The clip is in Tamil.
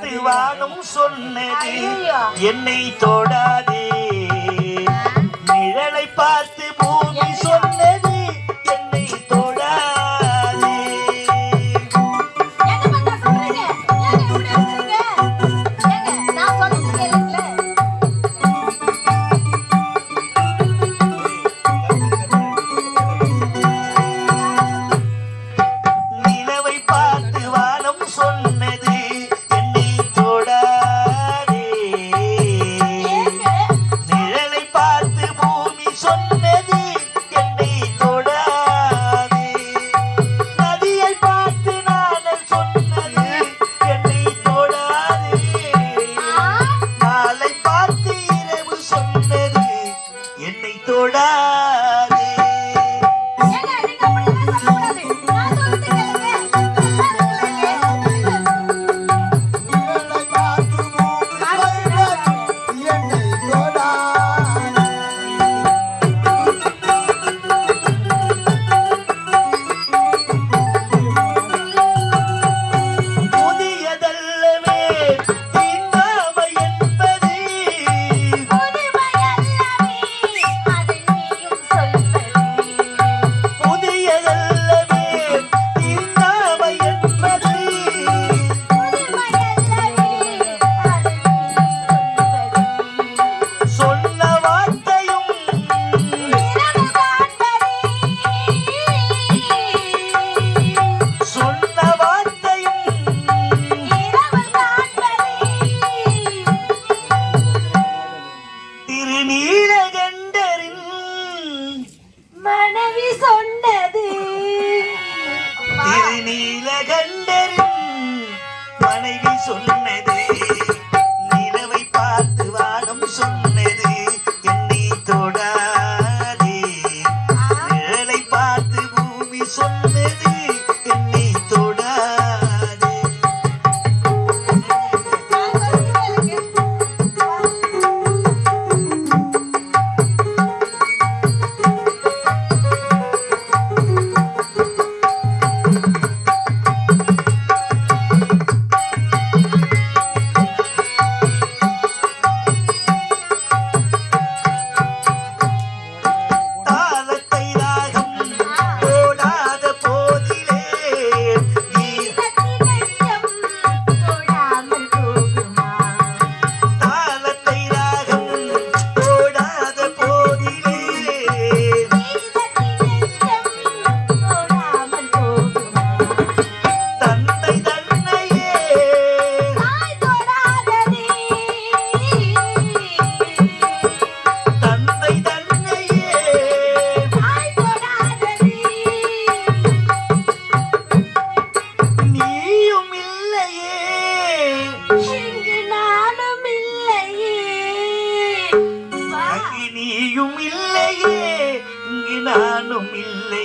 பார்த்து வானம் சொன்னது என்னை தொடாதே, நிழலை பார்த்து பூமி சொன்னது என்னை தொடாதே. நிலவை பார்த்து வானம் சொன்னது என்னை தொடாதே, நிழலை பார்த்து பூமி சொன்னது என்னை தொடாதே. நதியை பார்த்து நாணல் சொன்னது என்னை தொடாதே, நாளை பார்த்து இரவு சொன்னது என்னை தொடாதே. புதியதல்லவே தீண்டாமை என்பது, புதியதல்லவே தீண்டாமை என்பது, சொன்ன வார்த்தையும் சொன்ன வார்த்தையும் திருநீலகண்டரின் மனைவி சொன்னது திருநீலகண்டரின் மனைவி சொன்னது, நிலவை பார்த்து வானம் சொன்னது என்னை தொடாதே, நிழலை பார்த்து பூமி சொன்னது என்னை தொடாதே. தாளத்தை ராகம் போடாத போதிலே தாளத்தை ராகம் போடாத போதிலே தந்தை தன்னையே தந்தை தன்னையே நீயும் இல்லையே அங்கு நீயும் இல்லையே இங்கு நானும் இல்லை.